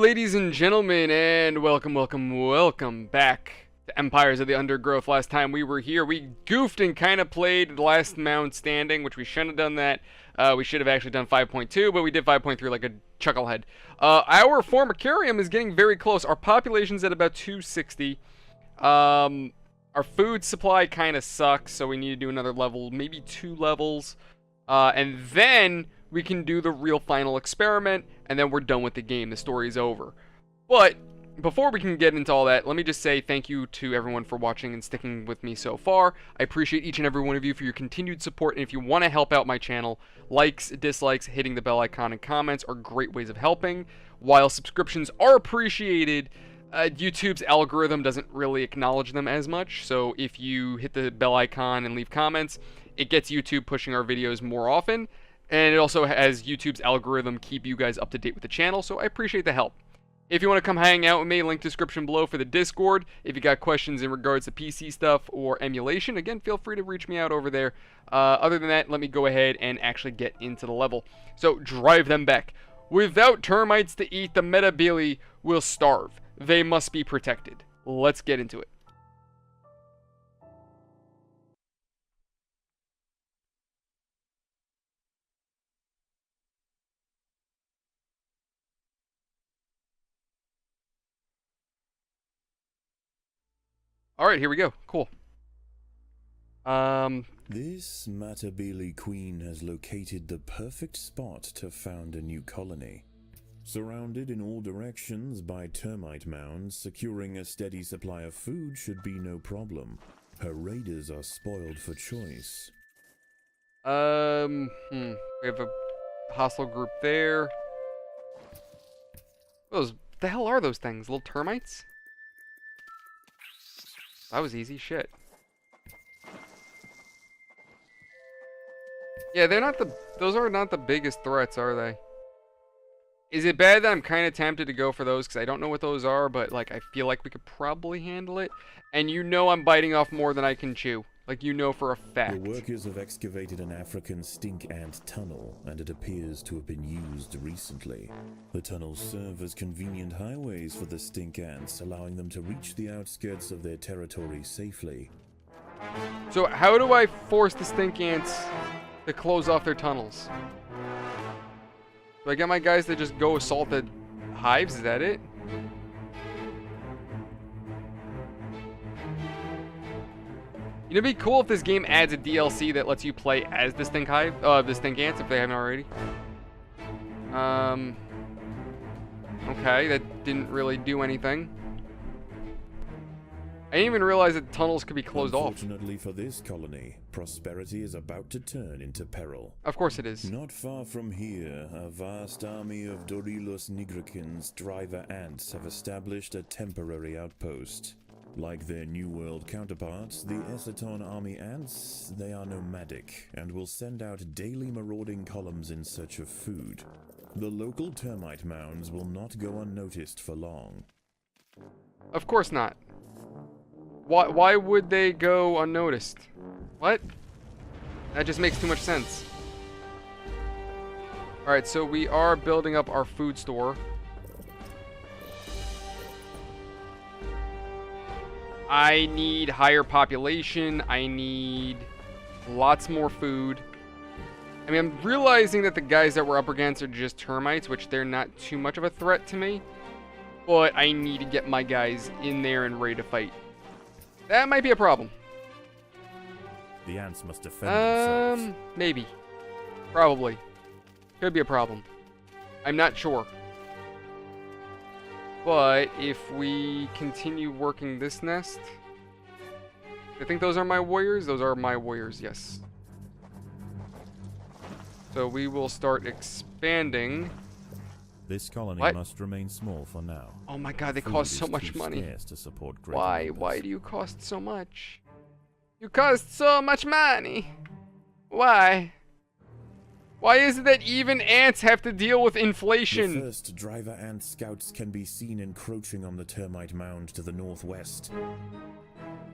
ladies and gentlemen, and welcome back to Empires of the Undergrowth. Last time we were here, we goofed and kind of played Last Man Standing, which we shouldn't have done that. We should have actually done 5.2, but we did 5.3 like a chucklehead. Our Formicarium is getting very close. Our population's at about 260. Our food supply kind of sucks, so we need to do another level, maybe 2 levels. And then we can do the real final experiment, and then we're done with the game. The story's over. But before we can get into all that, let me just say thank you to everyone for watching and sticking with me so far. I appreciate each and every one of you for your continued support, and if you want to help out my channel, likes, dislikes, hitting the bell icon, and comments are great ways of helping. While subscriptions are appreciated, YouTube's algorithm doesn't really acknowledge them as much, so if you hit the bell icon and leave comments, it gets YouTube pushing our videos more often. And it also has YouTube's algorithm keep you guys up to date with the channel, so I appreciate the help. If you want to come hang out with me, link description below for the Discord. If you got questions in regards to PC stuff or emulation, again, feel free to reach me out over there. Other than that, let me go ahead and actually get into the level. So, drive them back. Without termites to eat, the Metabili will starve. They must be protected. Let's get into it. Alright, here we go. Cool. This Matabele queen has located the perfect spot to found a new colony. Surrounded in all directions by termite mounds, securing a steady supply of food should be no problem. Her raiders are spoiled for choice. We have a hostile group there. The hell are those things? Little termites? That was easy shit. Yeah, those are not the biggest threats, are they? Is it bad that I'm kind of tempted to go for those because I don't know what those are, but like I feel like we could probably handle it. And you know I'm biting off more than I can chew. Like you know for a fact. The workers have excavated an African stink ant tunnel, and it appears to have been used recently. The tunnels serve as convenient highways for the stink ants, allowing them to reach the outskirts of their territory safely. So how do I force the stink ants to close off their tunnels? Do I get my guys to just go assault the hives? Is that it? It'd be cool if this game adds a DLC that lets you play as the stink the stink ants if they haven't already. Okay, that didn't really do anything. I didn't even realize that tunnels could be closed off. Unfortunately for this colony, prosperity is about to turn into peril. Of course it is. Not far from here, a vast army of Dorilus nigricans driver ants have established a temporary outpost. Like their New World counterparts, the Essaton army ants, they are nomadic and will send out daily marauding columns in search of food. The local termite mounds will not go unnoticed for long. Of course not. Why would they go unnoticed? What? That just makes too much sense. Alright, so we are building up our food store. I need higher population. I need lots more food. I mean, I'm realizing that the guys that we're up against are just termites, which they're not too much of a threat to me. But I need to get my guys in there and ready to fight. That might be a problem. The ants must defend themselves. Maybe. Probably. Could be a problem. I'm not sure. But if we continue working this nest, I think those are my warriors. Those are my warriors, yes. So we will start expanding. This colony must remain small for now. Oh my god, they cost so much money. To support Why? Why do you cost so much? You cost so much money. Why? Why is it that even ants have to deal with inflation? The first driver ant scouts can be seen encroaching on the termite mound to the northwest.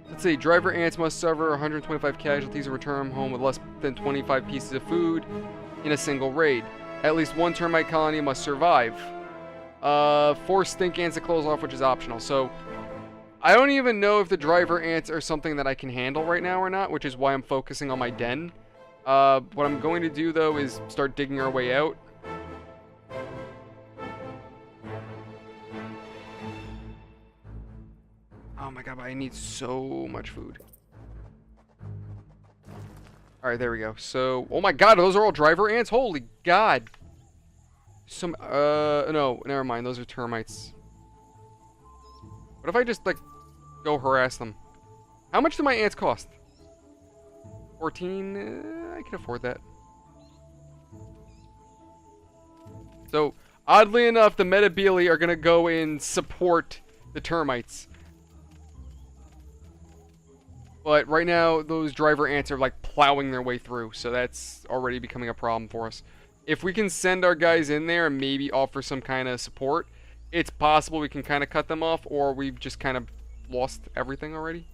Let's see, driver ants must suffer 125 casualties and return home with less than 25 pieces of food in a single raid. At least one termite colony must survive. Force stink ants to close off, which is optional. So I don't even know if the driver ants are something that I can handle right now or not, which is why I'm focusing on my den. What I'm going to do, though, is start digging our way out. Oh my god, I need so much food. Alright, there we go. So, oh my god, those are all driver ants? Holy god. No, never mind. Those are termites. What if I just, like, go harass them? How much do my ants cost? 14? I can afford that. So, oddly enough, the Metabili are going to go and support the termites. But right now, those driver ants are, like, plowing their way through. So that's already becoming a problem for us. If we can send our guys in there and maybe offer some kind of support, it's possible we can kind of cut them off, or we've just kind of lost everything already.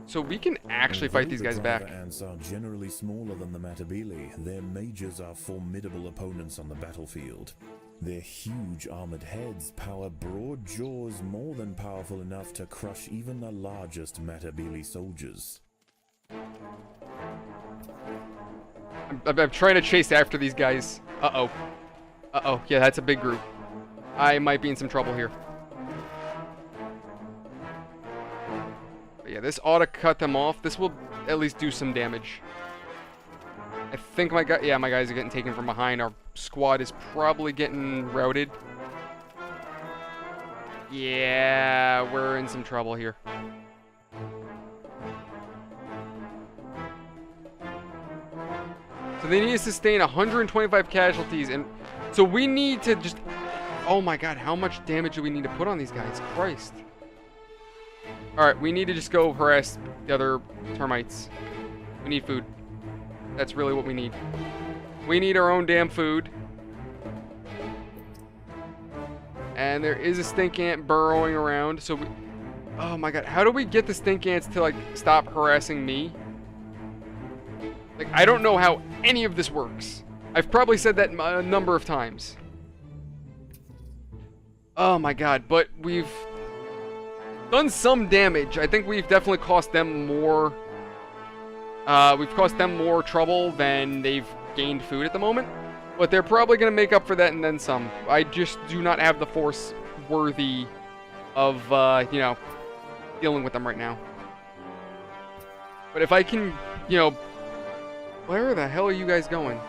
So we can actually fight these guys back. The ants are generally smaller than the Metabili. Their mages are formidable opponents on the battlefield. Their huge armored heads power broad jaws more than powerful enough to crush even the largest Metabili soldiers. I'm trying to chase after these guys. Uh-oh. Uh-oh. Yeah, that's a big group. I might be in some trouble here. But yeah, this ought to cut them off. This will at least do some damage. I think my guys are getting taken from behind. Our squad is probably getting routed. Yeah, we're in some trouble here. So they need to sustain 125 casualties, and so we need to just... Oh my god, how much damage do we need to put on these guys? Christ. Alright, we need to just go harass the other termites. We need food. That's really what we need. We need our own damn food. And there is a stink ant burrowing around, so we... Oh my god, how do we get the stink ants to, like, stop harassing me? Like, I don't know how any of this works. I've probably said that a number of times. Oh my god, but we've done some damage. I think we've definitely cost them more... we've cost them more trouble than they've gained food at the moment. But they're probably going to make up for that and then some. I just do not have the force worthy of, you know, dealing with them right now. But if I can, you know... Where the hell are you guys going?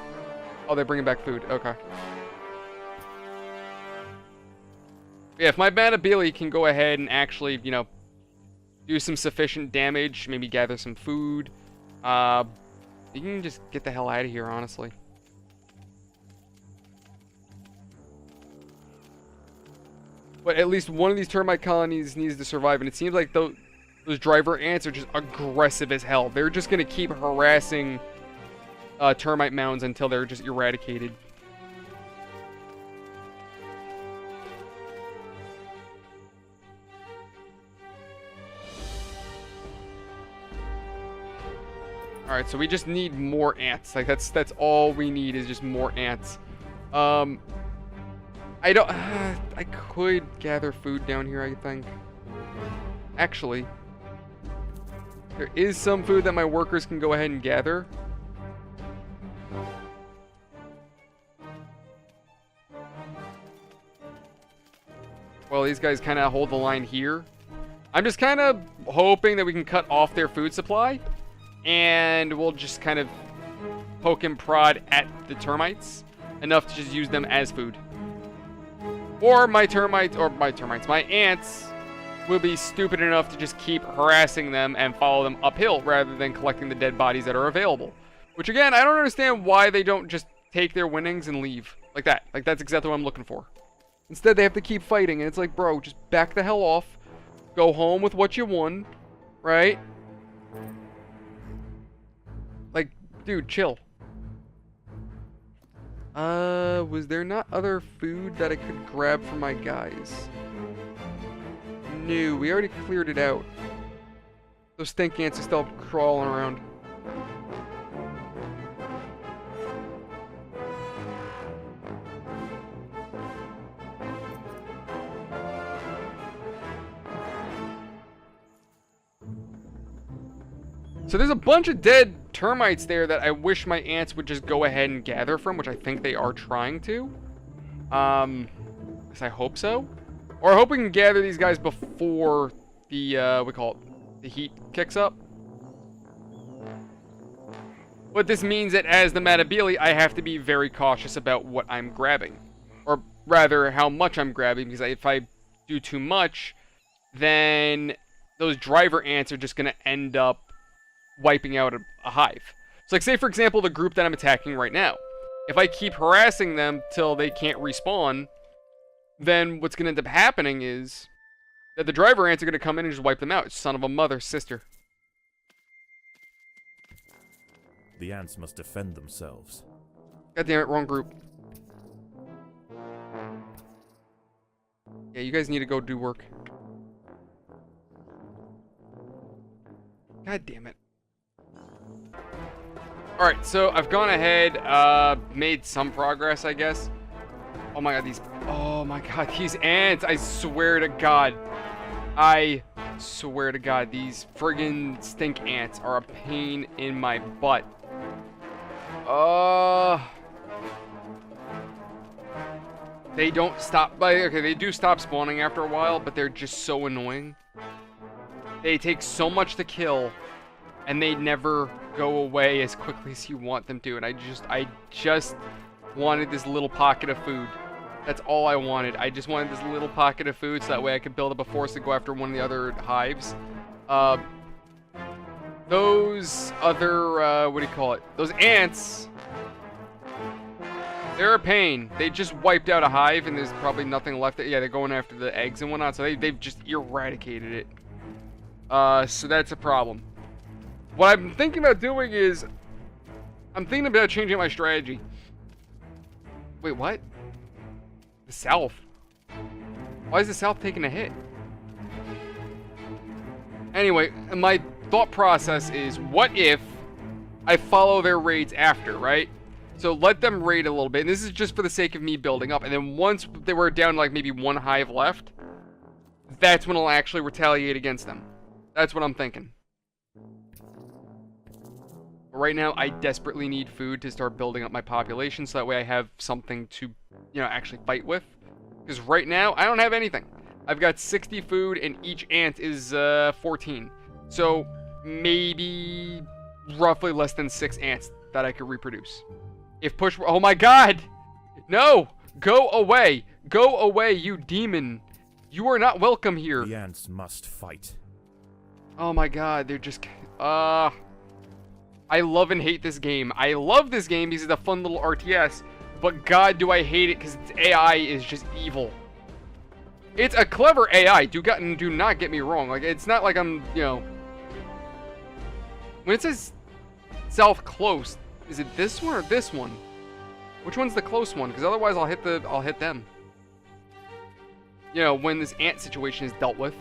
Oh, they're bringing back food. Okay. Yeah, if my Metabili can go ahead and actually, you know, do some sufficient damage, maybe gather some food, you can just get the hell out of here, honestly. But at least one of these termite colonies needs to survive, and it seems like those driver ants are just aggressive as hell. They're just going to keep harassing termite mounds until they're just eradicated. Alright, so we just need more ants. Like, that's all we need is just more ants. I could gather food down here, I think. Actually, there is some food that my workers can go ahead and gather. Well, these guys kind of hold the line here. I'm just kind of hoping that we can cut off their food supply. And we'll just kind of poke and prod at the termites. Enough to just use them as food. Or my ants will be stupid enough to just keep harassing them and follow them uphill rather than collecting the dead bodies that are available. Which, again, I don't understand why they don't just take their winnings and leave. Like that. Like, that's exactly what I'm looking for. Instead, they have to keep fighting, and it's like, bro, just back the hell off. Go home with what you won, right? Like, dude, chill. Was there not other food that I could grab for my guys? No, we already cleared it out. Those stink ants are still crawling around. So there's a bunch of dead termites there that I wish my ants would just go ahead and gather from, which I think they are trying to. Yes, I hope so. Or I hope we can gather these guys before the, the heat kicks up. But this means that as the Matabili, I have to be very cautious about what I'm grabbing. Or rather, how much I'm grabbing, because if I do too much, then those driver ants are just going to end up wiping out a hive. So, like, say, for example, the group that I'm attacking right now. If I keep harassing them till they can't respawn, then what's going to end up happening is that the driver ants are going to come in and just wipe them out. Son of a mother, sister. The ants must defend themselves. God damn it, wrong group. Yeah, you guys need to go do work. God damn it. Alright, so I've gone ahead, made some progress, I guess. Oh my god, these ants, I swear to god. I swear to god, these friggin' stink ants are a pain in my butt. They don't stop, okay, they do stop spawning after a while, but they're just so annoying. They take so much to kill, and they never go away as quickly as you want them to, and I just wanted this little pocket of food. That's all I wanted. I just wanted this little pocket of food so that way I could build up a force to go after one of the other hives. Those other, those ants, they're a pain. They just wiped out a hive and there's probably nothing left. Yeah, they're going after the eggs and whatnot, so they've just eradicated it. So that's a problem. What I'm thinking about doing is, I'm thinking about changing my strategy. Wait, what? The South? Why is the South taking a hit? Anyway, my thought process is, what if I follow their raids after, right? So let them raid a little bit, and this is just for the sake of me building up, and then once they were down to like maybe one hive left, that's when I'll actually retaliate against them. That's what I'm thinking. But right now, I desperately need food to start building up my population, so that way I have something to, actually fight with. Because right now, I don't have anything. I've got 60 food, and each ant is 14. So maybe roughly less than 6 ants that I could reproduce. If push... Oh my god! No! Go away! Go away, you demon! You are not welcome here! The ants must fight. Oh my god, they're just... I love and hate this game. I love this game because it's a fun little RTS, but god do I hate it because its AI is just evil. It's a clever AI, do not get me wrong. Like, it's not like I'm, when it says south close, is it this one or this one? Which one's the close one? Because otherwise I'll hit them. When this ant situation is dealt with.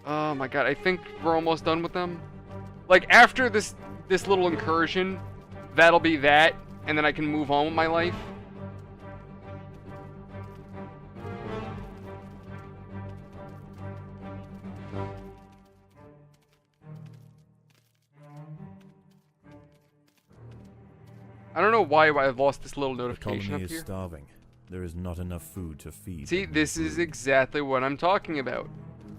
Oh my god, I think we're almost done with them. Like, after this little incursion, that'll be that, and then I can move on with my life. I don't know why I've lost this little notification up here. The colony is starving. There is not enough food to feed. See, this is exactly what I'm talking about.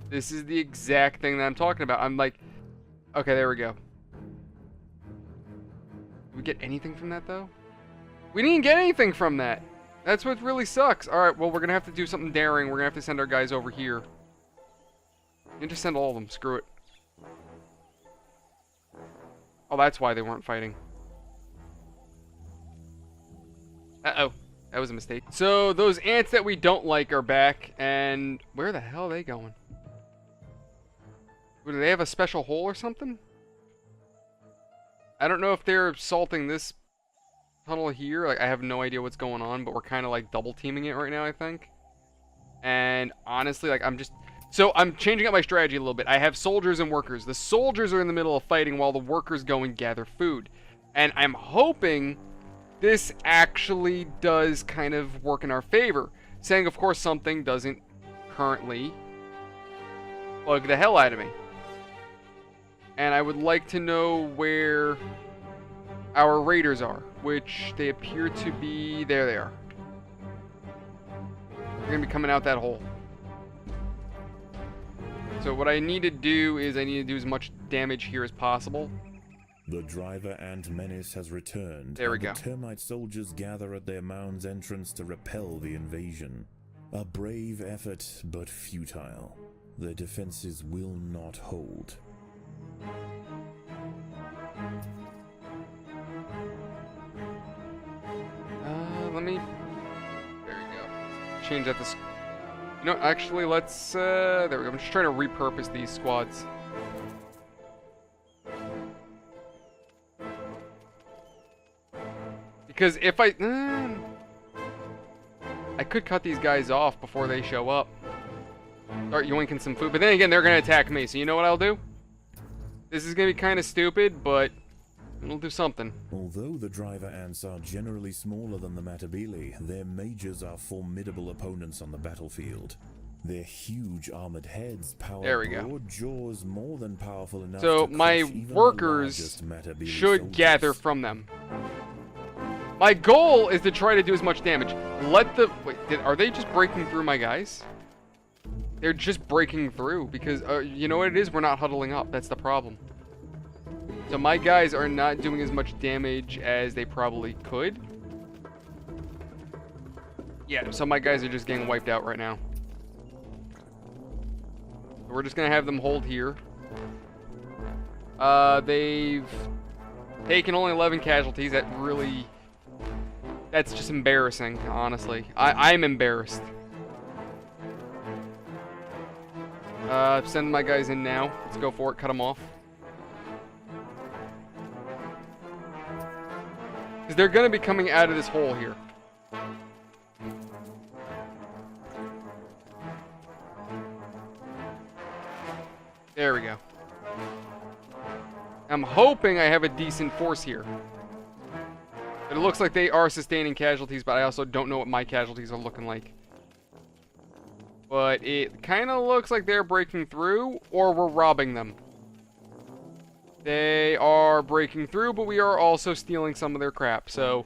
This is the exact thing that I'm talking about. I'm like, okay, there we go. Did we get anything from that, though? We didn't get anything from that. That's what really sucks. Alright, well, we're going to have to do something daring. We're going to have to send our guys over here. And just send all of them. Screw it. Oh, that's why they weren't fighting. Uh-oh. That was a mistake. So, those ants that we don't like are back. And where the hell are they going? Do they have a special hole or something? I don't know if they're salting this tunnel here. Like, I have no idea what's going on, but we're kind of like double teaming it right now, I think. And honestly, like, so I'm changing up my strategy a little bit. I have soldiers and workers. The soldiers are in the middle of fighting while the workers go and gather food. And I'm hoping this actually does kind of work in our favor. Saying, of course, something doesn't currently bug the hell out of me. And I would like to know where our raiders are, which they appear to be. There they are. They're going to be coming out that hole. So what I need to do is I need to do as much damage here as possible. The driver ant menace has returned. There we go. The termite soldiers gather at their mound's entrance to repel the invasion. A brave effort, but futile. Their defenses will not hold. Let me... There we go. Change that to... No, actually, let's... There we go. I'm just trying to repurpose these squads. Because if I could cut these guys off before they show up. Start yoinking some food. But then again, they're going to attack me. So you know what I'll do? This is going to be kind of stupid, but it'll do something. Although the driver ants are generally smaller than the Matabili, their mages are formidable opponents on the battlefield. Their huge armored heads power broad jaws more than powerful enough so to my crush even workers the largest Matabili should soldiers. gather from them. My goal is to try to do as much damage. Let the... Wait, are they just breaking through my guys? They're just breaking through because, you know what it is? We're not huddling up. That's the problem. So my guys are not doing as much damage as they probably could. Yeah, so my guys are just getting wiped out right now. We're just going to have them hold here. They've taken only 11 casualties. That really... That's just embarrassing, honestly. I'm embarrassed. Send my guys in now. Let's go for it. Cut them off. Because they're going to be coming out of this hole here. There we go. I'm hoping I have a decent force here. It looks like they are sustaining casualties, but I also don't know what my casualties are looking like. But it kind of looks like they're breaking through, or we're robbing them. They are breaking through, but we are also stealing some of their crap. So,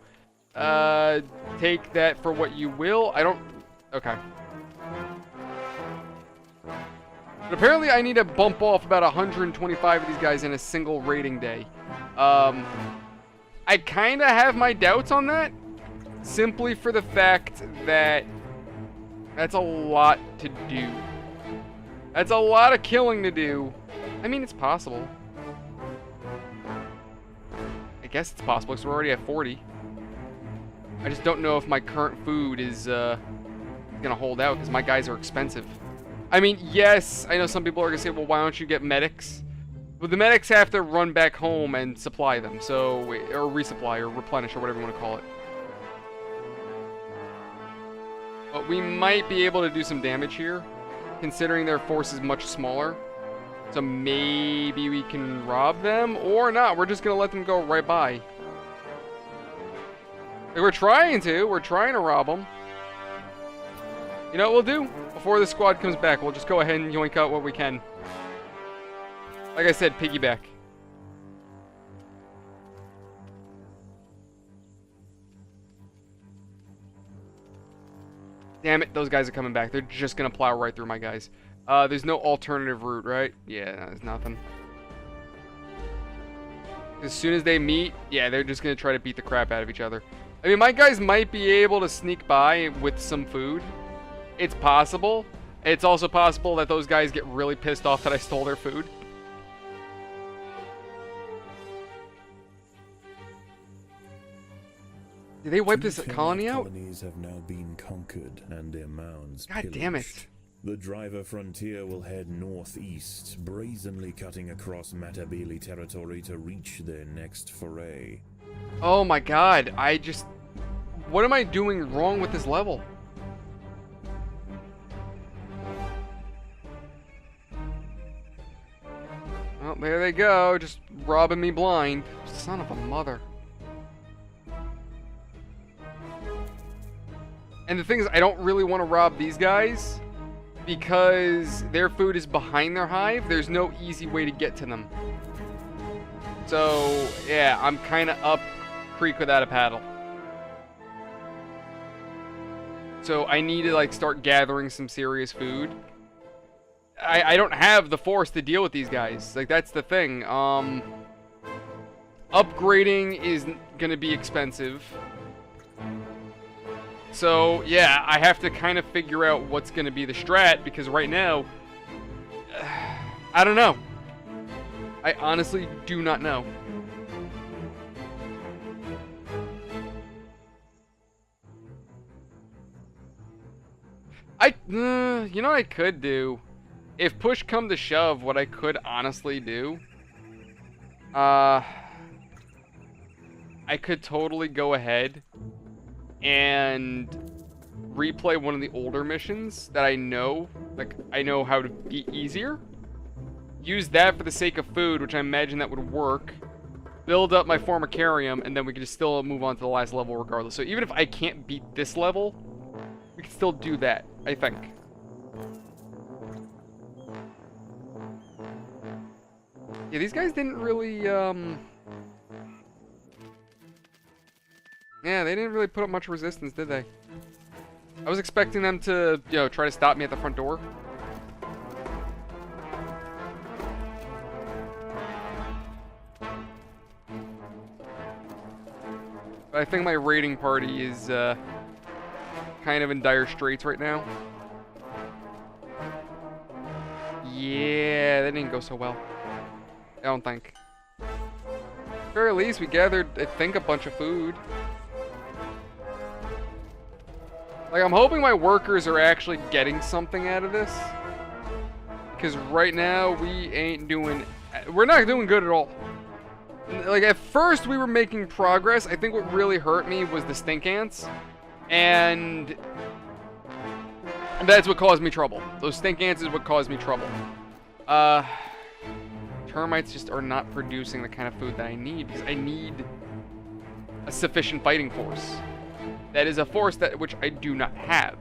take that for what you will. I don't... Okay. But apparently I need to bump off about 125 of these guys in a single raiding day. I kind of have my doubts on that, simply for the fact that that's a lot to do. That's a lot of killing to do. I mean, it's possible. I guess it's possible because we're already at 40. I just don't know if my current food is gonna hold out because my guys are expensive. I mean, yes, I know some people are gonna say, well, why don't you get medics? But the medics have to run back home and supply them, so, or resupply, or replenish, or whatever you want to call it. But we might be able to do some damage here, considering their force is much smaller. So maybe we can rob them, or not. We're just going to let them go right by. Like, we're trying to rob them. You know what we'll do? Before the squad comes back, we'll just go ahead and yoink out what we can. Like I said, piggyback. Damn it, those guys are coming back. They're just gonna plow right through my guys. There's no alternative route, right? Yeah, there's nothing. As soon as they meet, yeah, they're just gonna try to beat the crap out of each other. I mean, my guys might be able to sneak by with some food. It's possible. It's also possible that those guys get really pissed off that I stole their food. Did they wipe this colony out? Colonies have now been conquered and their mounds God damn it. The driver frontier will head northeast, brazenly cutting across Matabili territory to reach their next foray. Oh my god, what am I doing wrong with this level? Well, there they go, just robbing me blind. Son of a mother. And the thing is, I don't really want to rob these guys, because their food is behind their hive, there's no easy way to get to them. So, yeah, I'm kind of up creek without a paddle. So I need to, like, start gathering some serious food. I don't have the force to deal with these guys. Like, that's the thing. Upgrading is going to be expensive. So, yeah, I have to kind of figure out what's going to be the strat, because right now, I don't know. I honestly do not know. You know what I could do? If push come to shove, what I could honestly do, I could totally go ahead and replay one of the older missions that I know, like, I know how to beat easier. Use that for the sake of food, which I imagine that would work. Build up my Formicarium, and then we could just still move on to the last level regardless. So even if I can't beat this level, we can still do that, I think. Yeah, these guys didn't really, yeah, they didn't really put up much resistance, did they? I was expecting them to, you know, try to stop me at the front door. But I think my raiding party is, kind of in dire straits right now. Yeah, that didn't go so well. I don't think. At the very least, we gathered, I think, a bunch of food. Like, I'm hoping my workers are actually getting something out of this. Because right now, we're not doing good at all. Like, at first, we were making progress. I think what really hurt me was the stink ants. And that's what caused me trouble. Those stink ants is what caused me trouble. Termites just are not producing the kind of food that I need, because I need a sufficient fighting force. That is a force which I do not have.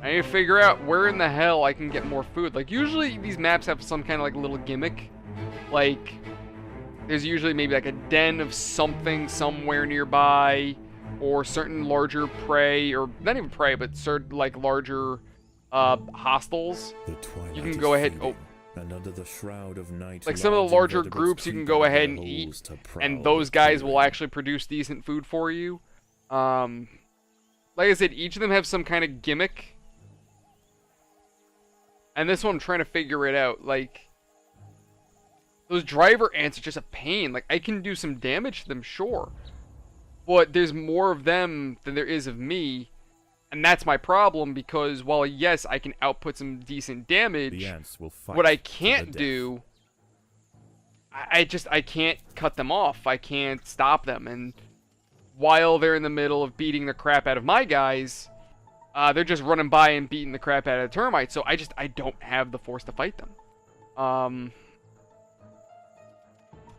I need to figure out where in the hell I can get more food. Like, usually these maps have some kind of, like, little gimmick. Like, there's usually maybe like a den of something somewhere nearby, or certain larger prey, or not even prey, but certain, like, larger hostiles. You can go ahead. Oh. And under the shroud of night, like some of the larger groups you can go ahead and eat, and those guys will actually produce decent food for you. Like I said, each of them have some kind of gimmick, and this one I'm trying to figure it out. Like, those driver ants are just a pain. Like, I can do some damage to them, sure, but there's more of them than there is of me. And that's my problem, because while, yes, I can output some decent damage, what I can't do, I can't cut them off. I can't stop them. And while they're in the middle of beating the crap out of my guys, they're just running by and beating the crap out of the termites. So I don't have the force to fight them.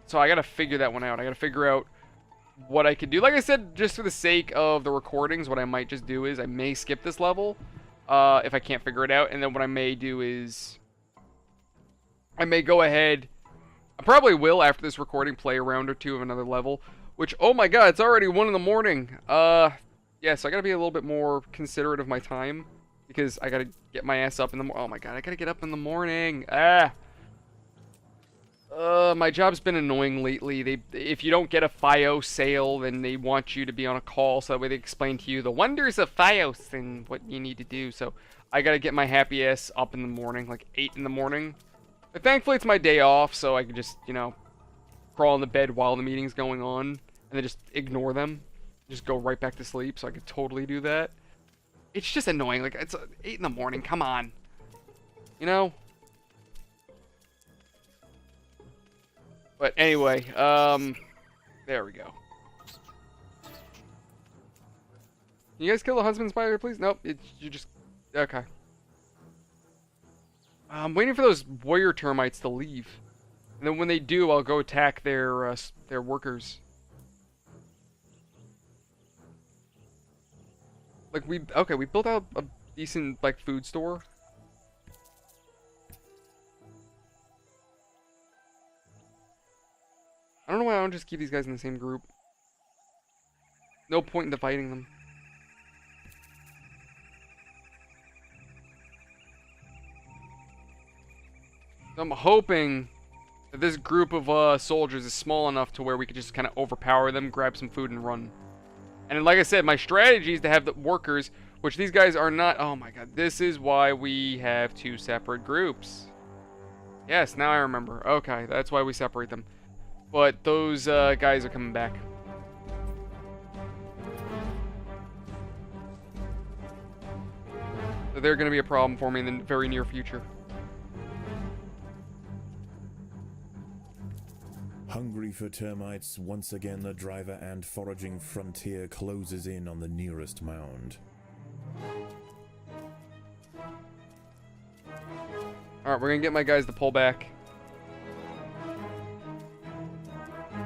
So I gotta figure that one out. I gotta figure out what I could do. Like I said, just for the sake of the recordings, what I might just do is I may skip this level if I can't figure it out, and then what I may do is I may go ahead, I probably will after this recording play a round or two of another level, which, oh my god, it's already 1 in the morning. Yeah, so I gotta be a little bit more considerate of my time, because I gotta get my ass up in the morning. Oh my god, I gotta get up in the morning. My job's been annoying lately. If you don't get a FiOS sale, then they want you to be on a call, so that way they explain to you the wonders of FiOS and what you need to do. So I gotta get my happy ass up in the morning, like 8 in the morning. But thankfully it's my day off, so I can just, you know, crawl in the bed while the meeting's going on, and then just ignore them. Just go right back to sleep, so I could totally do that. It's just annoying. Like, it's 8 in the morning, come on. You know? But anyway, there we go. Can you guys kill the husband spider, please? Nope, you just, okay. I'm waiting for those warrior termites to leave. And then when they do, I'll go attack their workers. Like, we built out a decent, like, food store. I don't know why I don't just keep these guys in the same group. No point in dividing them. So I'm hoping that this group of soldiers is small enough to where we could just kind of overpower them, grab some food, and run. And like I said, my strategy is to have the workers, which these guys are not. Oh my god, this is why we have 2 separate groups. Yes, now I remember. Okay, that's why we separate them. But those guys are coming back. So they're going to be a problem for me in the very near future. Hungry for termites, once again the driver and foraging frontier closes in on the nearest mound. Alright, we're going to get my guys to pull back.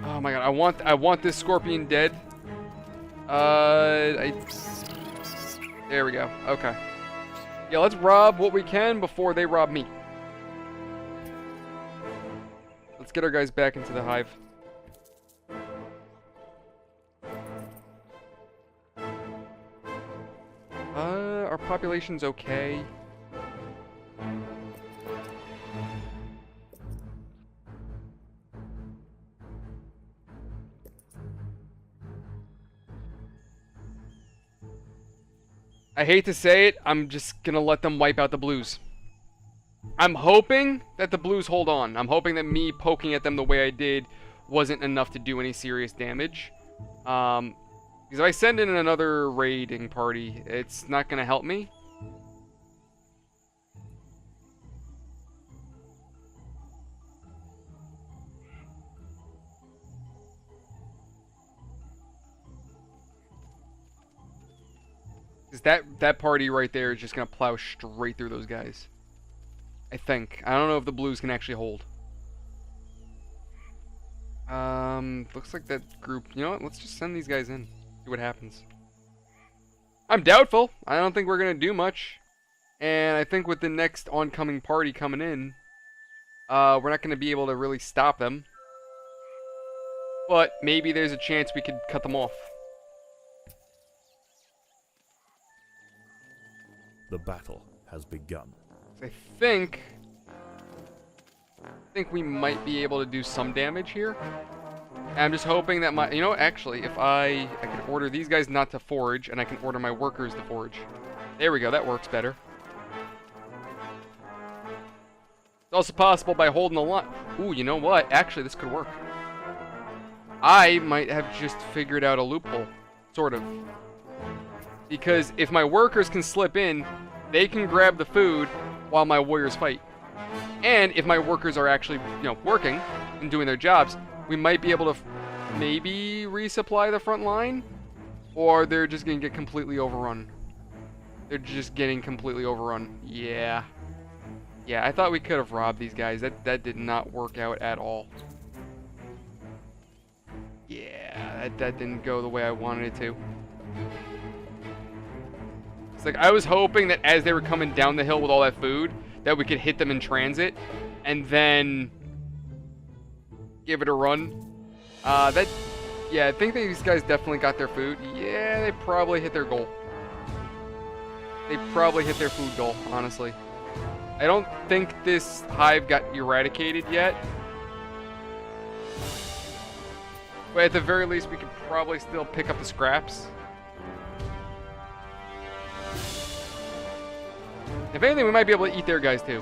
Oh my god, I want this scorpion dead. There we go. Okay. Yeah, let's rob what we can before they rob me. Let's get our guys back into the hive. Our population's okay. I hate to say it, I'm just gonna let them wipe out the blues. I'm hoping that the blues hold on. I'm hoping that me poking at them the way I did wasn't enough to do any serious damage. Because if I send in another raiding party, it's not gonna help me. Because that party right there is just gonna plow straight through those guys. I think. I don't know if the blues can actually hold. Looks like that group... You know what? Let's just send these guys in. See what happens. I'm doubtful. I don't think we're gonna do much. And I think with the next oncoming party coming in, we're not gonna be able to really stop them. But maybe there's a chance we could cut them off. The battle has begun. I think we might be able to do some damage here. And I'm just hoping that my... You know, actually, if I can order these guys not to forage, and I can order my workers to forage. There we go, that works better. It's also possible by holding the line. Ooh, you know what? Actually, this could work. I might have just figured out a loophole. Sort of. Because if my workers can slip in, they can grab the food while my warriors fight. And if my workers are actually, you know, working and doing their jobs, we might be able to maybe resupply the front line. Or they're just going to get completely overrun. They're just getting completely overrun. Yeah. Yeah, I thought we could have robbed these guys. That did not work out at all. Yeah, that didn't go the way I wanted it to. It's like I was hoping that as they were coming down the hill with all that food, that we could hit them in transit and then give it a run. Yeah, I think these guys definitely got their food. Yeah, they probably hit their goal. They probably hit their food goal, honestly. I don't think this hive got eradicated yet. But at the very least, we could probably still pick up the scraps. If anything, we might be able to eat their guys too.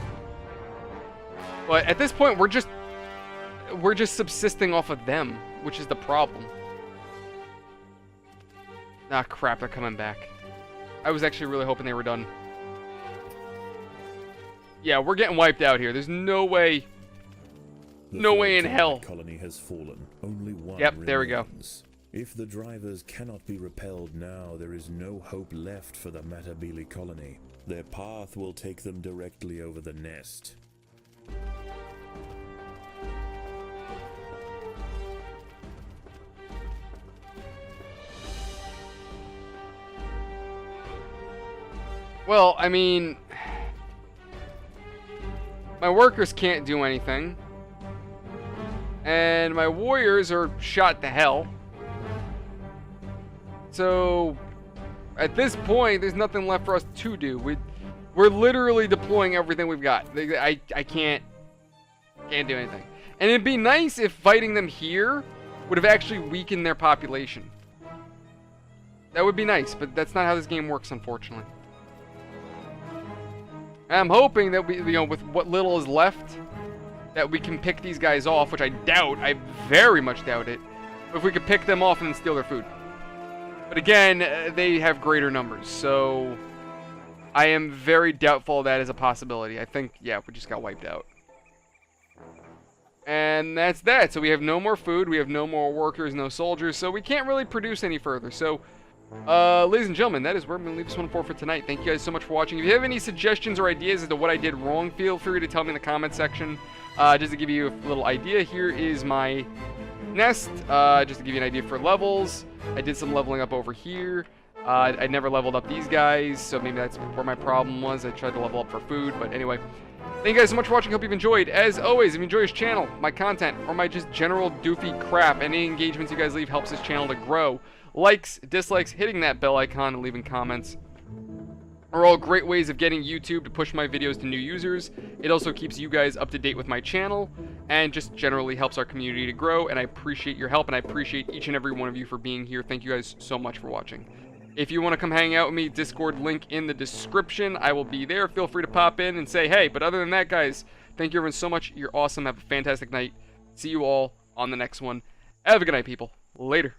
But at this point, we're just subsisting off of them, which is the problem. Ah, crap, they're coming back. I was actually really hoping they were done. Yeah, we're getting wiped out here. There's no way... No way in hell. The colony has fallen. Only one Yep, there we go. remains. If the drivers cannot be repelled now, there is no hope left for the Matabele colony. Their path will take them directly over the nest. Well, I mean, my workers can't do anything. And my warriors are shot to hell. So, at this point, there's nothing left for us to do. We're literally deploying everything we've got. I can't do anything. And it'd be nice if fighting them here would have actually weakened their population. That would be nice, but that's not how this game works, unfortunately. And I'm hoping that we, with what little is left, that we can pick these guys off, which I doubt. I very much doubt it. But if we could pick them off and then steal their food. But again, they have greater numbers, so I am very doubtful that is a possibility. I think, yeah, we just got wiped out. And that's that. So we have no more food, we have no more workers, no soldiers, so we can't really produce any further. So, ladies and gentlemen, that is where I'm going to leave this one for tonight. Thank you guys so much for watching. If you have any suggestions or ideas as to what I did wrong, feel free to tell me in the comment section. Just to give you a little idea, here is my nest, just to give you an idea for levels. I did some leveling up over here. I never leveled up these guys, so maybe that's where my problem was. I tried to level up for food, but anyway. Thank you guys so much for watching. Hope you've enjoyed. As always, if you enjoy this channel, my content, or my just general doofy crap, any engagements you guys leave helps this channel to grow. Likes, dislikes, hitting that bell icon, and leaving comments are all great ways of getting YouTube to push my videos to new users. It also keeps you guys up to date with my channel, and just generally helps our community to grow, and I appreciate your help, and I appreciate each and every one of you for being here. Thank you guys so much for watching. If you want to come hang out with me, Discord link in the description. I will be there. Feel free to pop in and say hey. But other than that, guys, thank you everyone so much. You're awesome. Have a fantastic night. See you all on the next one. Have a good night, people. Later.